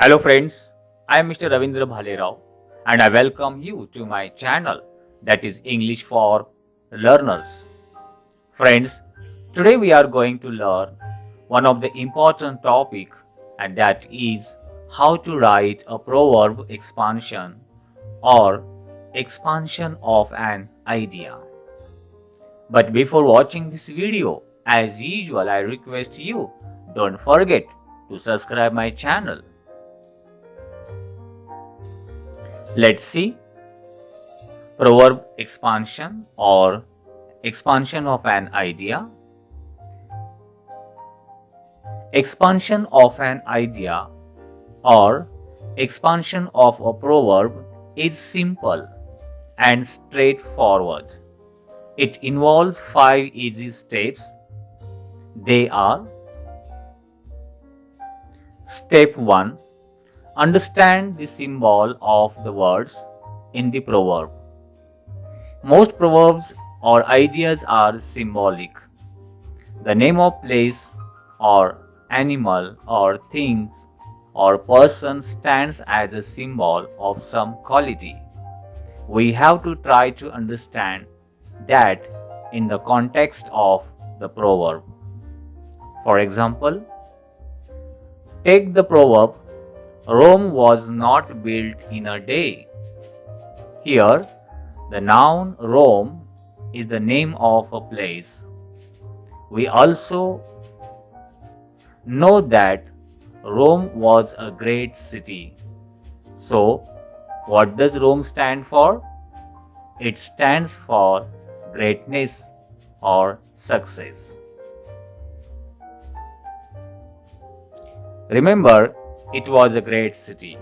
Hello friends, I am Mr. Ravindra Bhalerao and I welcome you to my channel that is English for Learners. Friends, today we are going to learn one of the important topic and that is how to write a proverb expansion or expansion of an idea. But before watching this video, as usual I request you don't forget to subscribe my channel. Let's see. Proverb expansion or expansion of an idea. Expansion of an idea or expansion of a proverb is simple and straightforward. It involves 5 easy steps. They are: Step 1. Understand the symbol of the words in the proverb. Most proverbs or ideas are symbolic. The name of place or animal or things or person stands as a symbol of some quality. We have to try to understand that in the context of the proverb. For example, take the proverb, Rome was not built in a day. Here, the noun Rome is the name of a place. We also know that Rome was a great city. So, what does Rome stand for? It stands for greatness or success. Remember, it was a great city.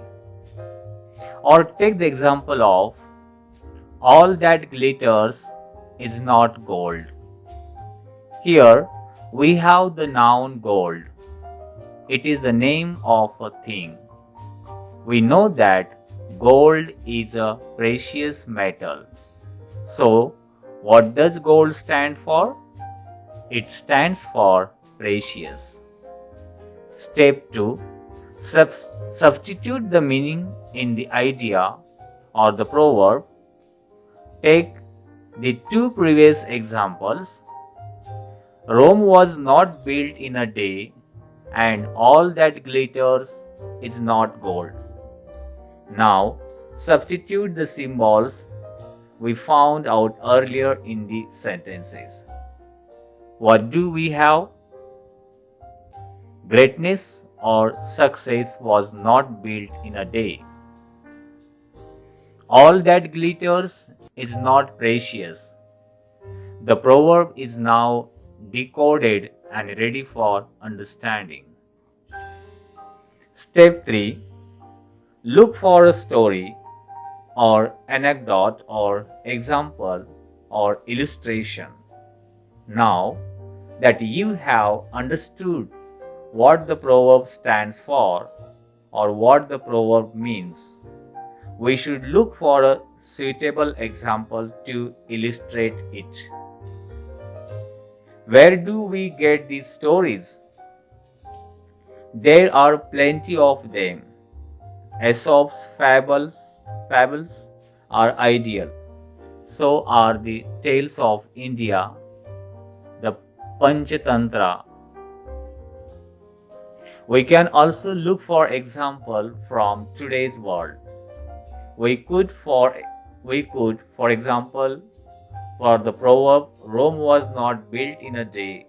Or take the example of all that glitters is not gold. Here we have the noun gold. It is the name of a thing. We know that gold is a precious metal. So, what does gold stand for? It stands for precious. Step 2. Substitute the meaning in the idea or the proverb. Take the 2 previous examples. Rome was not built in a day, and all that glitters is not gold. Now, substitute the symbols we found out earlier in the sentences. What do we have? Greatness or success was not built in a day. All that glitters is not precious. The proverb is now decoded and ready for understanding. Step 3. Look for a story or anecdote or example or illustration. Now that you have understood what the proverb stands for or what the proverb means, we should look for a suitable example to illustrate it. Where do we get these stories? There are plenty of them. Aesop's fables are ideal. So are the tales of India, the Panchatantra. We can also look for example from today's world. We could, for example, for the proverb, Rome was not built in a day,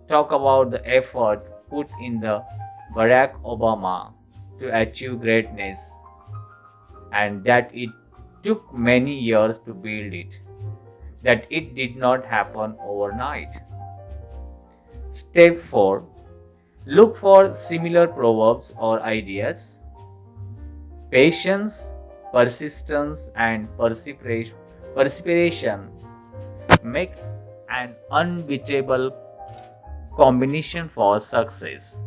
talk about the effort put in the Barack Obama to achieve greatness and that it took many years to build it, that it did not happen overnight. Step 4. Look for similar proverbs or ideas. Patience, persistence, and perseveration make an unbeatable combination for success.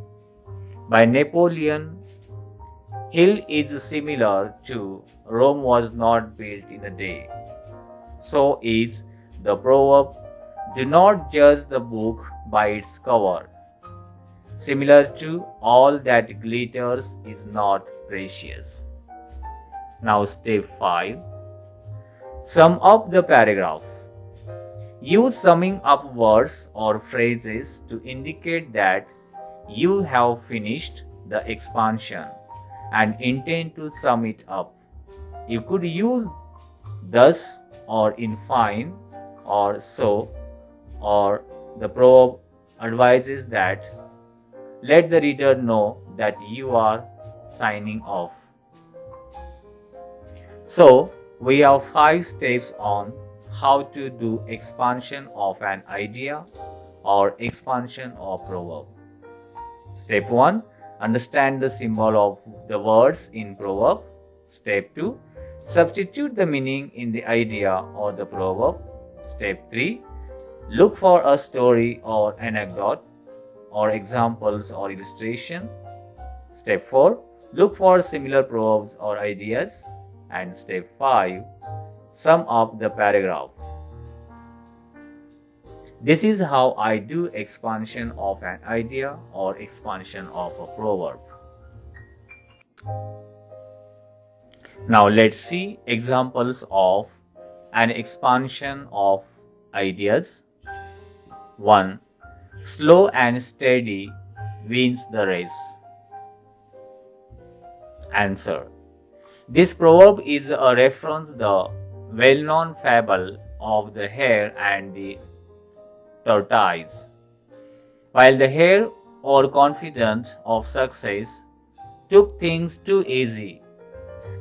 By Napoleon Hill is similar to Rome was not built in a day. So is the proverb, do not judge the book by its cover. similar to all that glitters is not precious. Now step 5. Sum up the paragraph. Use summing up words or phrases to indicate that you have finished the expansion and intend to sum it up. You could use thus or in fine or so, or the proverb advises that let the reader know that you are signing off. So, we have 5 steps on how to do expansion of an idea or expansion of proverb. Step 1. Understand the symbol of the words in proverb. Step 2. Substitute the meaning in the idea or the proverb. Step 3. Look for a story or anecdote or examples or illustration. Step 4. Look for similar proverbs or ideas. And step 5. Sum up the paragraph. This is how I do expansion of an idea or expansion of a proverb. Now let's see examples of an expansion of ideas. 1. Slow and steady wins the race. Answer. This proverb is a reference to the well-known fable of the hare and the tortoise. While the hare, overconfident of success, took things too easy,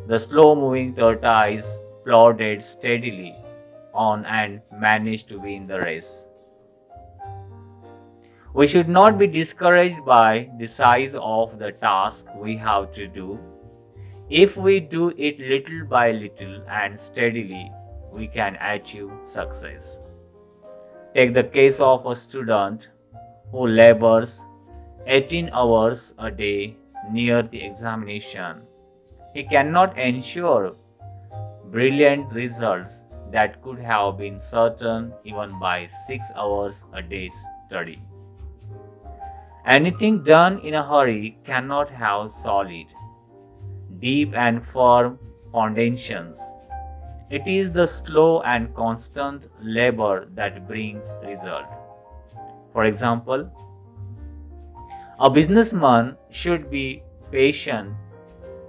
the slow-moving tortoise plodded steadily on and managed to win the race. We should not be discouraged by the size of the task we have to do. If we do it little by little and steadily, we can achieve success. Take the case of a student who labors 18 hours a day near the examination. He cannot ensure brilliant results that could have been certain even by 6 hours a day's study. Anything done in a hurry cannot have solid, deep and firm foundations. It is the slow and constant labor that brings result. For example, a businessman should be patient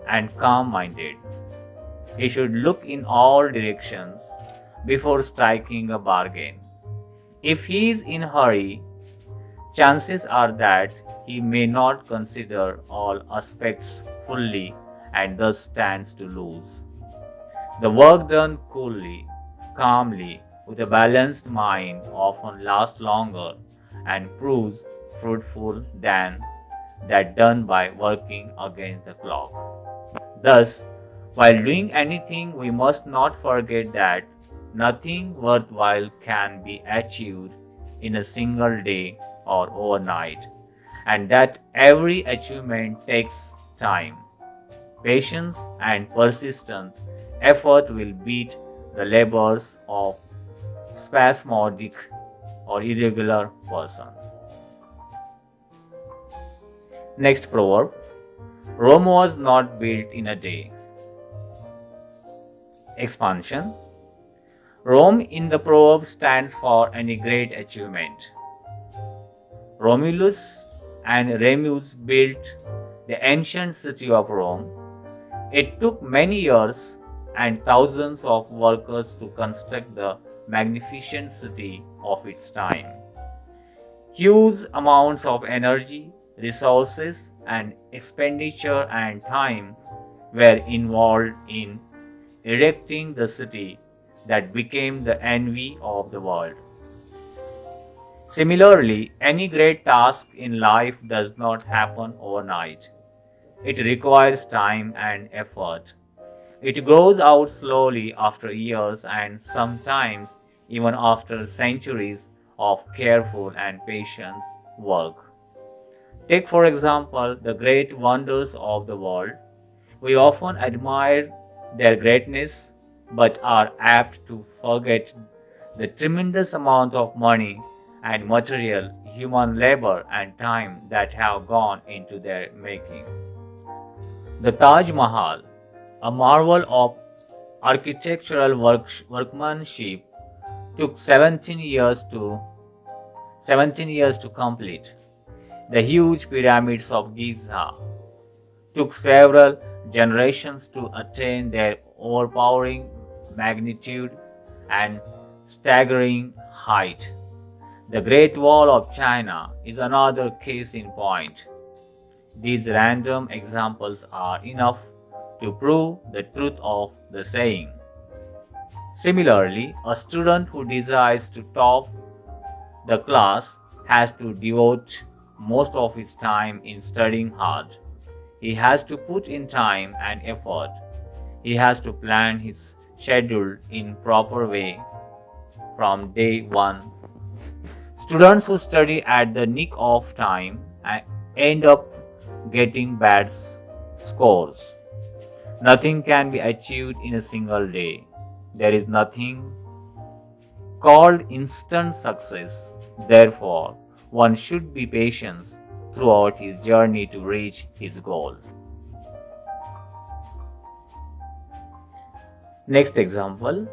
and calm-minded. He should look in all directions before striking a bargain. If he is in a hurry, chances are that he may not consider all aspects fully and thus stands to lose. The work done coolly, calmly, with a balanced mind often lasts longer and proves fruitful than that done by working against the clock. Thus, while doing anything, we must not forget that nothing worthwhile can be achieved in a single day or overnight, and that every achievement takes time. Patience and persistent effort will beat the labors of spasmodic or irregular person. Next proverb. Rome was not built in a day. Expansion. Rome in the proverb stands for any great achievement. Romulus and Remus built the ancient city of Rome. It took many years and thousands of workers to construct the magnificent city of its time. Huge amounts of energy, resources, and expenditure and time were involved in erecting the city that became the envy of the world. Similarly, any great task in life does not happen overnight. It requires time and effort. It grows out slowly after years and sometimes even after centuries of careful and patient work. Take, for example, the great wonders of the world. We often admire their greatness but are apt to forget the tremendous amount of money and material, human labor, and time that have gone into their making. The Taj Mahal, a marvel of architectural workmanship, took 17 years to complete. The huge pyramids of Giza took several generations to attain their overpowering magnitude and staggering height. The Great Wall of China is another case in point. These random examples are enough to prove the truth of the saying. Similarly, a student who desires to top the class has to devote most of his time in studying hard. He has to put in time and effort. He has to plan his schedule in proper way from day one. Students who study at the nick of time end up getting bad scores. Nothing can be achieved in a single day. There is nothing called instant success. Therefore, one should be patient throughout his journey to reach his goal. Next example,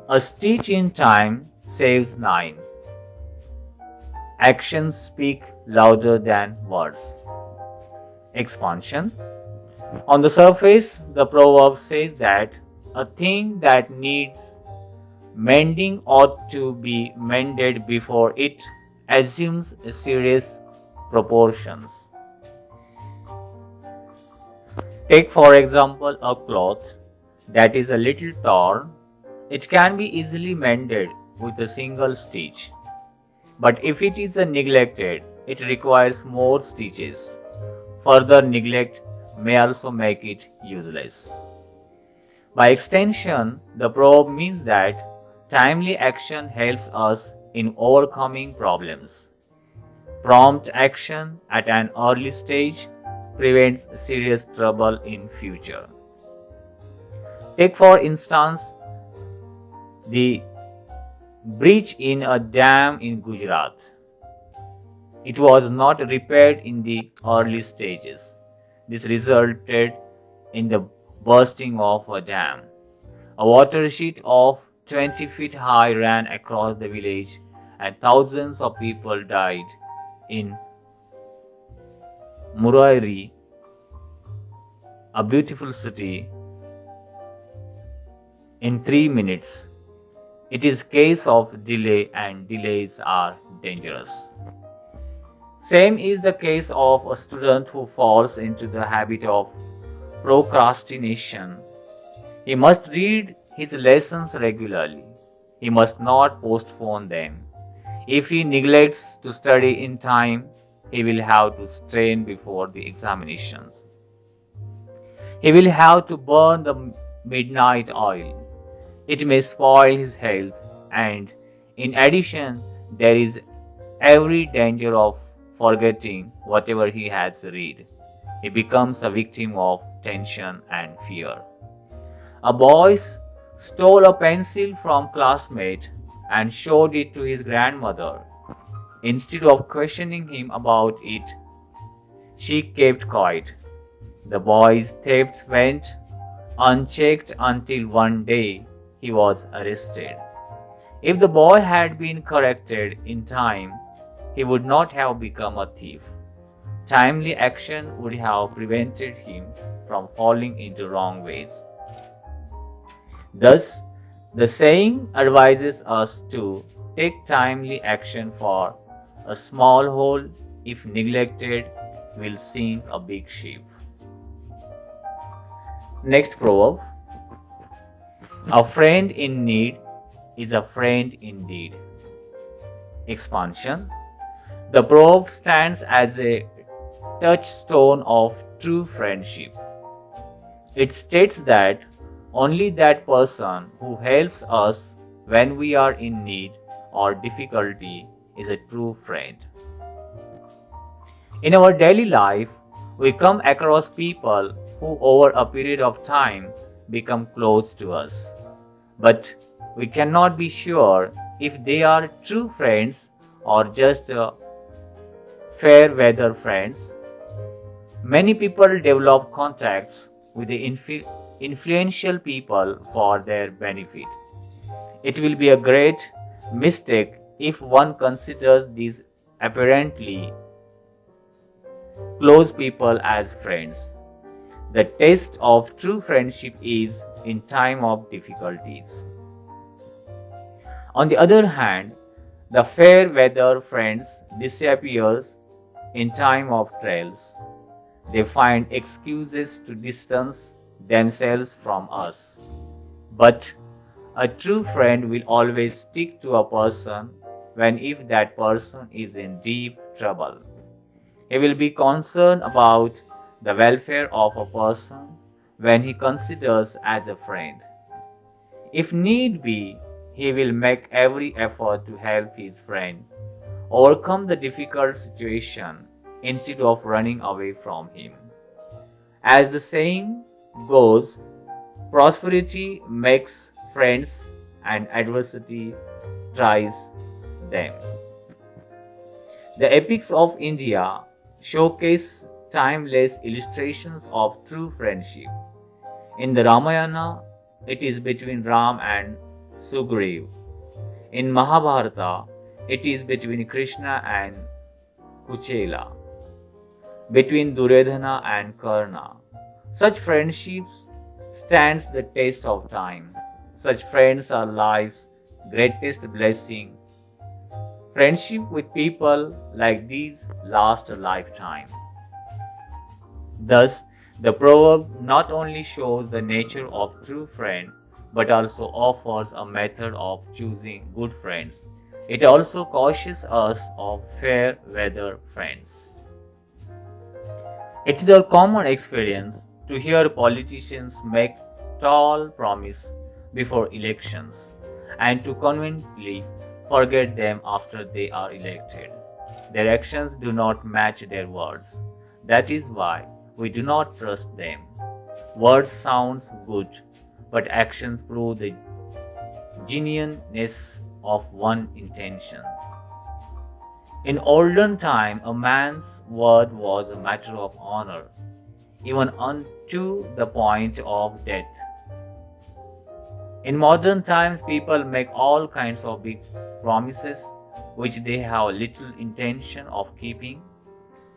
a stitch in time saves 9. Actions speak louder than words. Expansion. On the surface, the proverb says that a thing that needs mending ought to be mended before it assumes serious proportions. Take for example a cloth that is a little torn. It can be easily mended with a single stitch. But if it is neglected, it requires more stitches. Further neglect may also make it useless. By extension, the proverb means that timely action helps us in overcoming problems. Prompt action at an early stage prevents serious trouble in future. Take for instance the breach in a dam in Gujarat. It was not repaired in the early stages. This resulted in the bursting of a dam. A water sheet of 20 feet high ran across the village and thousands of people died in Murairi, a beautiful city, in 3 minutes. It is a case of delay, and delays are dangerous. Same is the case of a student who falls into the habit of procrastination. He must read his lessons regularly. He must not postpone them. If he neglects to study in time, he will have to strain before the examinations. He will have to burn the midnight oil. It may spoil his health, and in addition, there is every danger of forgetting whatever he has read. He becomes a victim of tension and fear. A boy stole a pencil from a classmate and showed it to his grandmother. Instead of questioning him about it, she kept quiet. The boy's theft went unchecked until one day he was arrested. If the boy had been corrected in time, he would not have become a thief. Timely action would have prevented him from falling into wrong ways. Thus, the saying advises us to take timely action, for a small hole, if neglected, will sink a big ship. Next proverb. A friend in need is a friend indeed. Expansion. The proverb stands as a touchstone of true friendship. It states that only that person who helps us when we are in need or difficulty is a true friend. In our daily life, we come across people who over a period of time become close to us. But we cannot be sure if they are true friends or just fair weather friends. Many people develop contacts with the influential people for their benefit. It will be a great mistake if one considers these apparently close people as friends. The test of true friendship is in time of difficulties. On the other hand, the fair weather friends disappear in time of trials. They find excuses to distance themselves from us. But a true friend will always stick to a person when if that person is in deep trouble. He will be concerned about the welfare of a person when he considers as a friend. If need be, he will make every effort to help his friend overcome the difficult situation instead of running away from him. As the saying goes, prosperity makes friends and adversity tries them. The epics of India showcase timeless illustrations of true friendship. In the Ramayana, it is between Ram and Sugriv. In Mahabharata, it is between Krishna and Kuchela, between Duryodhana and Karna. Such friendships stands the test of time. Such friends are life's greatest blessing. Friendship with people like these lasts a lifetime. Thus, the proverb not only shows the nature of true friend, but also offers a method of choosing good friends. It also cautions us of fair weather friends. It is a common experience to hear politicians make tall promises before elections and to conveniently forget them after they are elected. Their actions do not match their words. That is why we do not trust them. Words sound good, but actions prove the genuineness of one's intention. In olden time, a man's word was a matter of honor, even unto the point of death. In modern times, people make all kinds of big promises which they have little intention of keeping.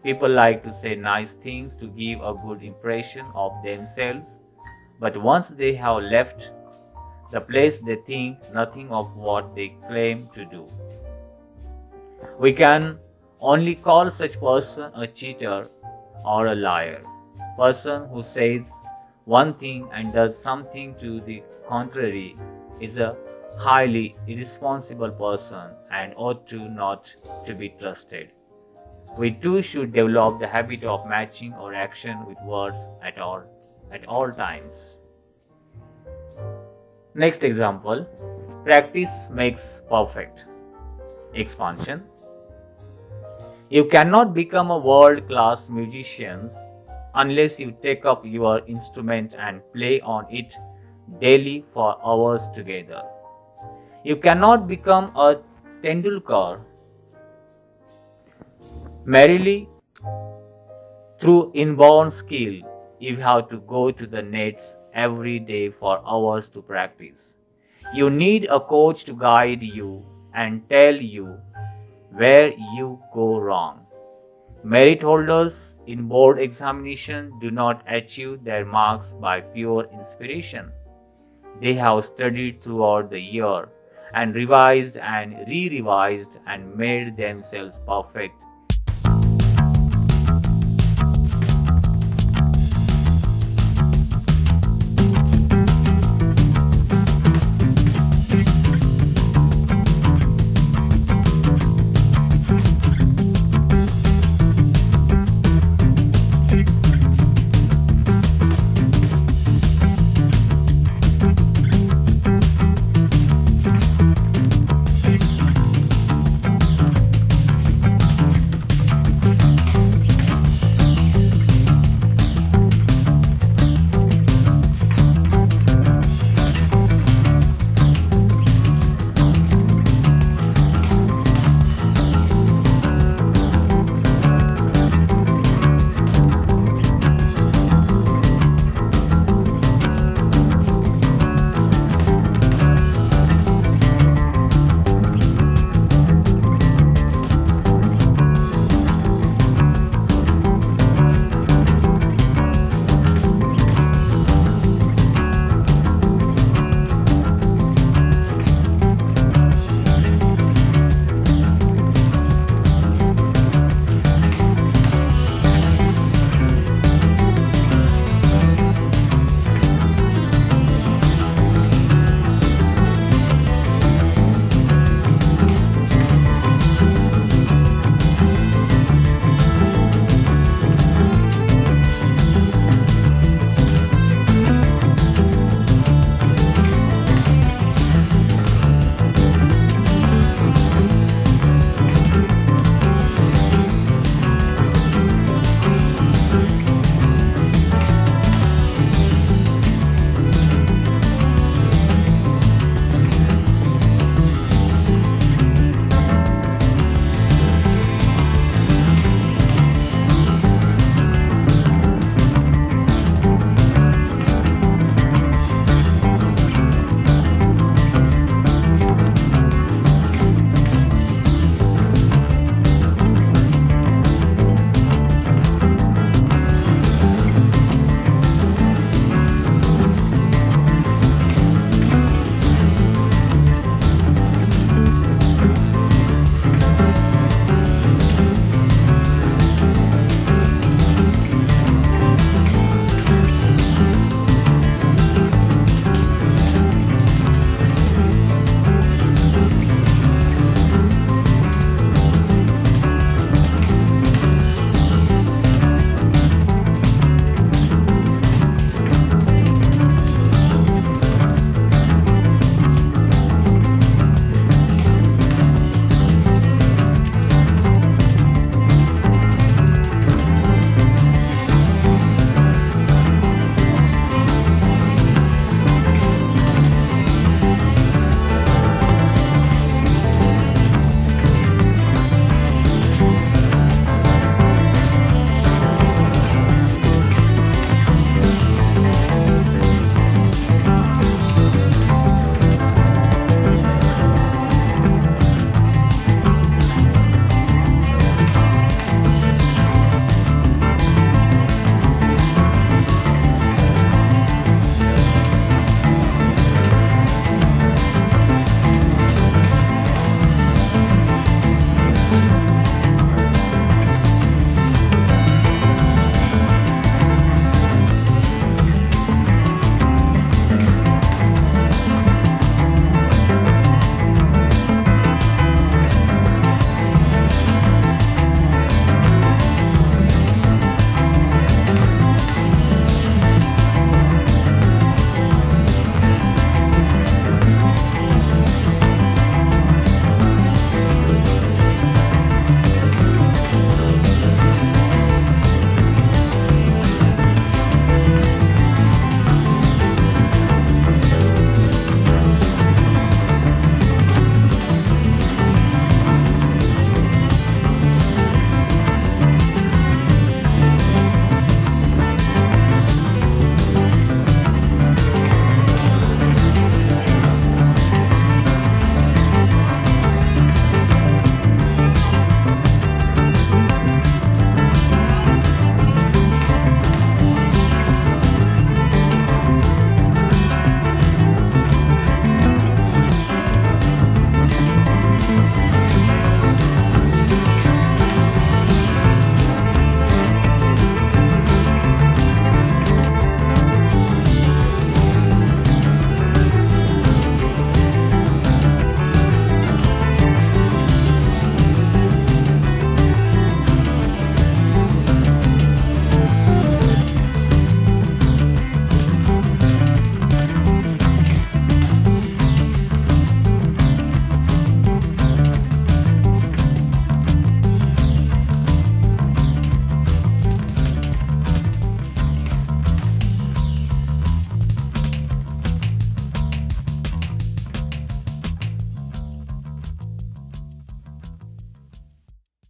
People like to say nice things to give a good impression of themselves, but once they have left the place, they think nothing of what they claim to do. We can only call such person a cheater or a liar. Person who says one thing and does something to the contrary is a highly irresponsible person and ought to not to be trusted. We too should develop the habit of matching our action with words at all times. Next example, practice makes perfect. Expansion. You cannot become a world-class musician unless you take up your instrument and play on it daily for hours together. You cannot become a Tendulkar merely through inborn skill. You have to go to the nets every day for hours to practice. You need a coach to guide you and tell you where you go wrong. Merit holders in board examination do not achieve their marks by pure inspiration. They have studied throughout the year and revised and re-revised and made themselves perfect